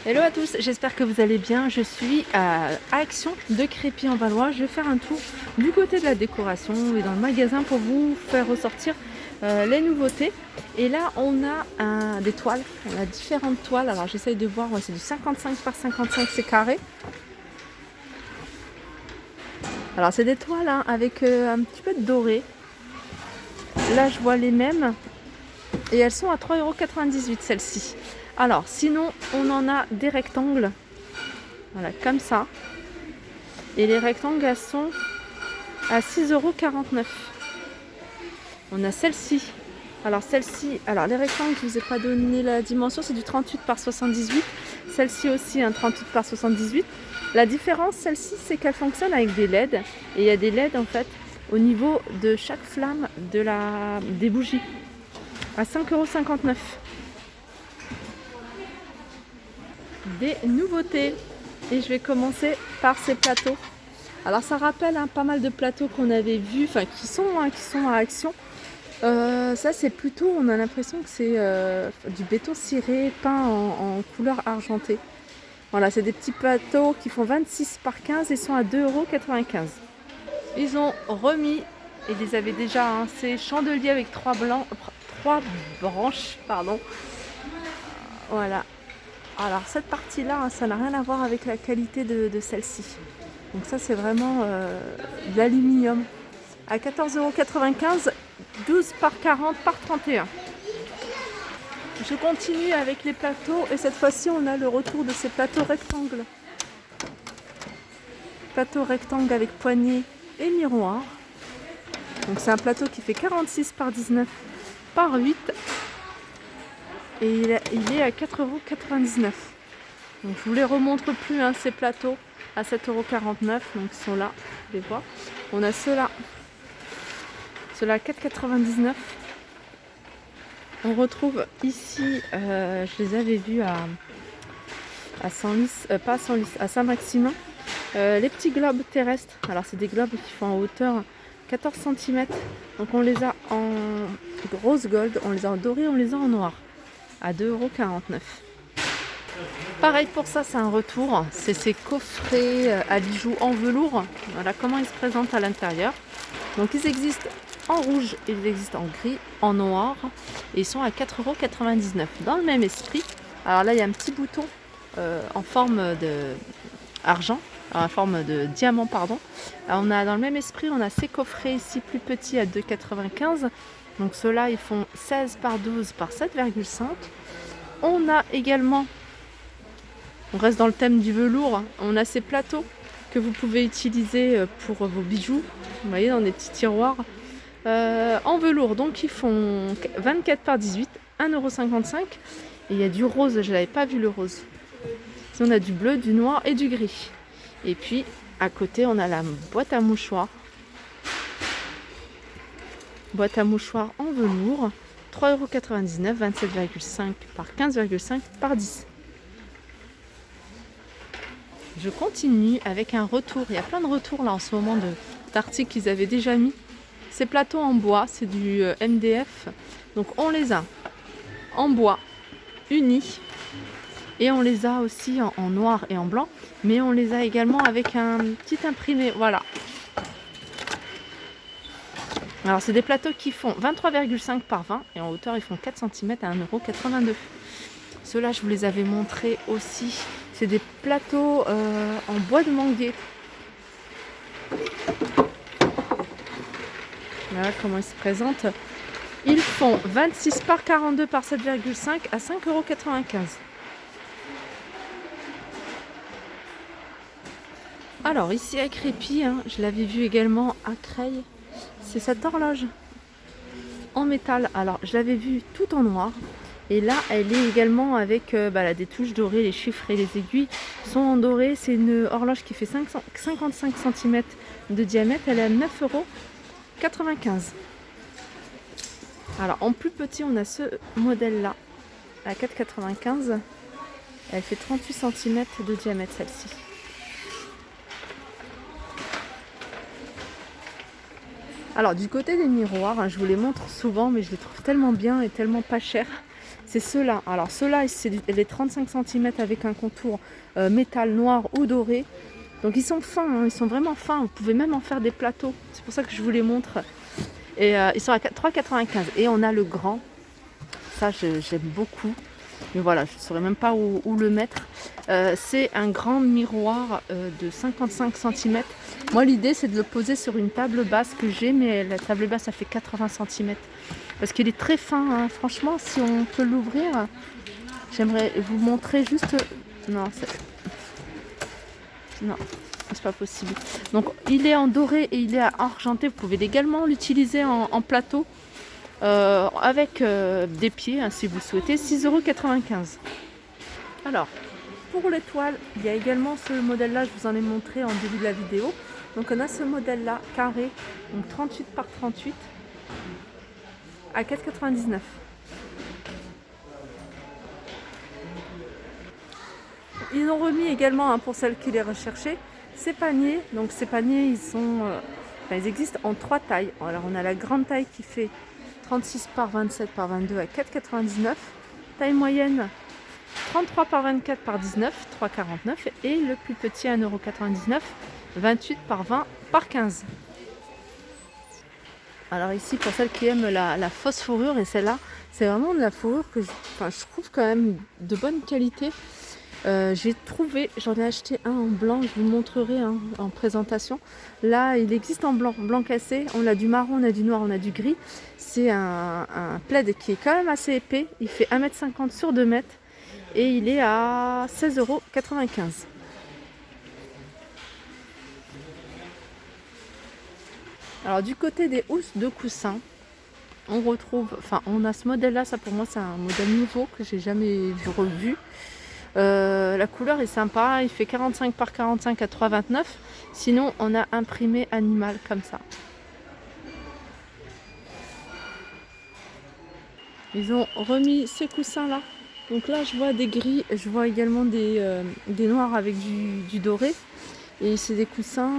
Hello à tous, j'espère que vous allez bien. Je suis à Action de Crépy-en-Valois. Je vais faire un tour du côté de la décoration et dans le magasin pour vous faire ressortir les nouveautés. Et là, on a des toiles, on a différentes toiles. Alors j'essaye de voir, c'est du 55 par 55, c'est carré. Alors c'est des toiles avec un petit peu de doré. Là, je vois les mêmes et elles sont à 3,98 € celles-ci. Alors sinon, on en a des rectangles. Voilà, comme ça. Et les rectangles, elles sont à 6,49 €. On a celle-ci. Alors celle-ci, alors les rectangles, je ne vous ai pas donné la dimension, c'est du 38 par 78. Celle-ci aussi, un 38 par 78. La différence, celle-ci, c'est qu'elle fonctionne avec des LED. Et il y a des LED, en fait, au niveau de chaque flamme des bougies. À 5,59 €. Des nouveautés. Et je vais commencer par ces plateaux. Alors ça rappelle pas mal de plateaux qu'on avait vus, enfin qui sont à Action. Ça c'est plutôt, on a l'impression que c'est du béton ciré peint en couleur argentée. Voilà, c'est des petits plateaux qui font 26 par 15 et sont à 2,95 €. Ils ont remis, et ils les avaient déjà, ces chandeliers avec trois branches, pardon. Voilà. Alors cette partie-là, ça n'a rien à voir avec la qualité de celle-ci. Donc ça c'est vraiment de l'aluminium. À 14,95 €, 12 par 40 par 31. Je continue avec les plateaux et cette fois-ci on a le retour de ces plateaux rectangles. Plateau rectangle avec poignée et miroir. Donc c'est un plateau qui fait 46 par 19 par 8. Et il est à 4,99 €. Donc je vous les remontre plus, ces plateaux à 7,49 €. Donc ils sont là, vous les voyez. On a ceux-là à 4,99 €. On retrouve ici, je les avais vus à Senlis, pas à Senlis, à Saint-Maximin, les petits globes terrestres. Alors c'est des globes qui font en hauteur 14 cm. Donc on les a en rose gold, on les a en doré, on les a en noir. À 2,49 €. Pareil pour ça, c'est un retour. C'est ces coffrets à bijoux en velours. Voilà comment ils se présentent à l'intérieur. Donc ils existent en rouge, ils existent en gris, en noir. Et ils sont à 4,99 €. Dans le même esprit. Alors là, il y a un petit bouton en forme d'argent. En forme de diamant, pardon. Alors, on a dans le même esprit, on a ces coffrets ici plus petits à 2,95 €. Donc ceux-là, ils font 16 par 12 par 7,5. On a également, on reste dans le thème du velours, on a ces plateaux que vous pouvez utiliser pour vos bijoux. Vous voyez, dans des petits tiroirs en velours. Donc ils font 24 par 18, 1,55 €. Et il y a du rose, je n'avais pas vu le rose. Ici, on a du bleu, du noir et du gris. Et puis à côté, on a la boîte à mouchoirs. Boîte à mouchoirs en velours, 3,99 €, 27,5 par 15,5 par 10. Je continue avec un retour. Il y a plein de retours là en ce moment d'articles qu'ils avaient déjà mis. Ces plateaux en bois, c'est du MDF. Donc on les a en bois unis et on les a aussi en noir et en blanc. Mais on les a également avec un petit imprimé. Voilà. Alors c'est des plateaux qui font 23,5 par 20 et en hauteur ils font 4 cm à 1,82 €. Ceux-là je vous les avais montrés aussi. C'est des plateaux en bois de manguier. Voilà comment ils se présentent. Ils font 26 par 42 par 7,5 à 5,95 €. Alors ici à Crépy, je l'avais vu également à Creil. C'est cette horloge en métal. Alors je l'avais vue tout en noir. Et là elle est également avec là, des touches dorées, les chiffres et les aiguilles sont en doré. C'est une horloge qui fait 55 cm de diamètre. Elle est à 9,95 €. Alors en plus petit, on a ce modèle là à 4,95 €. Elle fait 38 cm de diamètre celle-ci. Alors du côté des miroirs, je vous les montre souvent mais je les trouve tellement bien et tellement pas chers. c'est ceux-là. Alors ceux-là, c'est les 35 cm avec un contour métal noir ou doré. Donc ils sont fins, hein, ils sont vraiment fins. Vous pouvez même en faire des plateaux. C'est pour ça que je vous les montre. Et ils sont à 3,95. Et on a le grand. Ça, j'aime beaucoup. Mais voilà, je ne saurais même pas où le mettre. C'est un grand miroir de 55 cm. Moi, l'idée, c'est de le poser sur une table basse que j'ai, mais la table basse, ça fait 80 cm. Parce qu'il est très fin, hein. Franchement, si on peut l'ouvrir, j'aimerais vous montrer juste... Non, c'est pas possible. Donc, il est en doré et il est à argenté. Vous pouvez également l'utiliser en plateau. Avec des pieds, hein, si vous souhaitez, 6,95 €. Alors, pour l'étoile, il y a également ce modèle-là, je vous en ai montré en début de la vidéo. Donc on a ce modèle-là, carré, donc 38 par 38, à 4,99 €. Ils ont remis également, hein, pour celles qui les recherchaient, ces paniers. Donc ces paniers, ils existent en 3 tailles. Alors on a la grande taille qui fait 36 par 27 par 22 à 4,99 €. Taille moyenne 33 par 24 par 19, 3,49 €. Et le plus petit à 1,99 €, 28 par 20 par 15. Alors ici, pour celles qui aiment la fausse fourrure, et celle-là, c'est vraiment de la fourrure que je trouve quand même de bonne qualité. J'en ai acheté un en blanc, je vous montrerai, hein, en présentation. Là, il existe en blanc, blanc cassé. On a du marron, on a du noir, on a du gris. C'est un plaid qui est quand même assez épais. Il fait 1,50 m sur 2 m et il est à 16,95 €. Alors du côté des housses de coussins, on a ce modèle-là. Ça pour moi, c'est un modèle nouveau que j'ai jamais revu. La couleur est sympa, il fait 45 par 45 à 3,29 €. Sinon, on a imprimé animal comme ça. Ils ont remis ces coussins là. Donc là, je vois des gris, je vois également des noirs avec du doré. Et c'est des coussins.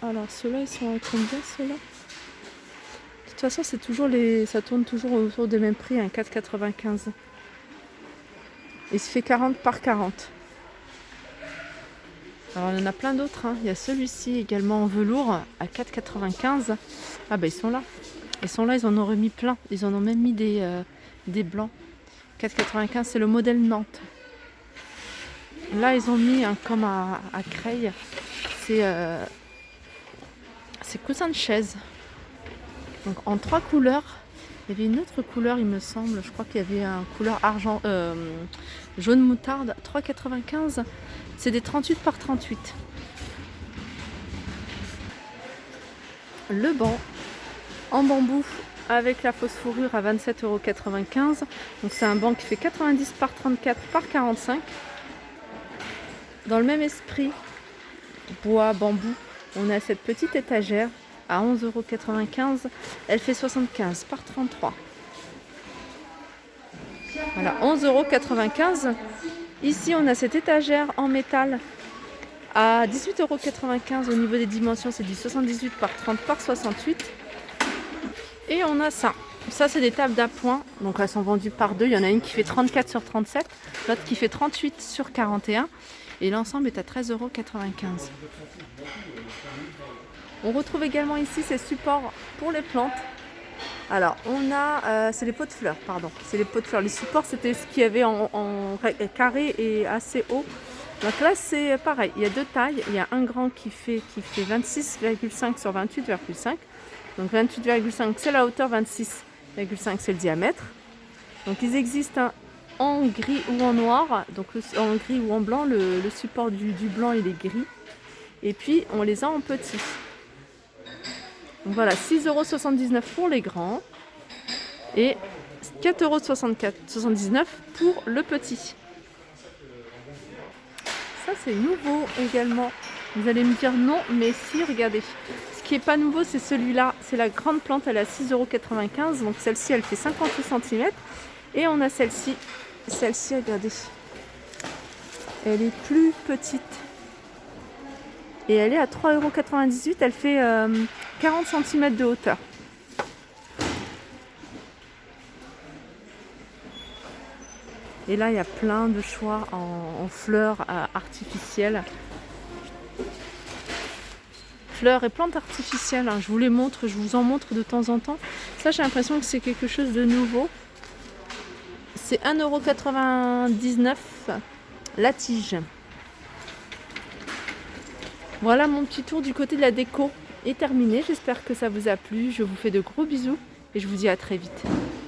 Alors ceux-là, ils sont à combien ceux-là? De toute façon, ça tourne toujours autour des mêmes prix, un 4,95 €. Il se fait 40 par 40. Alors il y en a plein d'autres, hein. Il y a celui-ci également en velours à 4,95 €. Ah bah ils sont là. Ils en ont remis plein. Ils en ont même mis des blancs. 4,95 €, c'est le modèle Nantes. Là ils ont mis un comme à Creil. C'est coussins de chaise. Donc en 3 couleurs. Il y avait une autre couleur, il me semble. Je crois qu'il y avait un couleur jaune moutarde, 3,95 €. C'est des 38 par 38. Le banc en bambou avec la fausse fourrure à 27,95 €. Donc c'est un banc qui fait 90 par 34 par 45. Dans le même esprit, bois, bambou, on a cette petite étagère à 11,95 €. Elle fait 75 par 33. Voilà, 11,95 €. Ici, on a cette étagère en métal à 18,95 € au niveau des dimensions. C'est du 78 par 30 par 68. Et on a ça. Ça, c'est des tables d'appoint. Donc, elles sont vendues par deux. Il y en a une qui fait 34 sur 37, l'autre qui fait 38 sur 41. Et l'ensemble est à 13,95 €. On retrouve également ici ces supports pour les plantes. Alors, on a, c'est les pots de fleurs, pardon. C'est les pots de fleurs. Les supports, c'était ce qu'il y avait en carré et assez haut. Donc là, c'est pareil. Il y a 2 tailles. Il y a un grand qui fait 26,5 sur 28,5. Donc 28,5, c'est la hauteur, 26,5, c'est le diamètre. Donc ils existent en gris ou en noir. Donc en gris ou en blanc, le support du blanc, il est gris. Et puis, on les a en petit. Donc voilà, 6,79 € pour les grands et 4,79 € pour le petit. Ça, c'est nouveau également. Vous allez me dire non, mais si, regardez. Ce qui n'est pas nouveau, c'est celui-là. C'est la grande plante, elle est à 6,95 €. Donc celle-ci, elle fait 58 cm. Et on a celle-ci. Celle-ci, regardez. Elle est plus petite. Et elle est à 3,98 €. Elle fait 40 cm de hauteur. Et là, il y a plein de choix en fleurs artificielles. Fleurs et plantes artificielles, hein. Je vous les montre, je vous en montre de temps en temps. Ça, j'ai l'impression que c'est quelque chose de nouveau. C'est 1,99 € la tige. Voilà, mon petit tour du côté de la déco est terminé. J'espère que ça vous a plu. Je vous fais de gros bisous et je vous dis à très vite.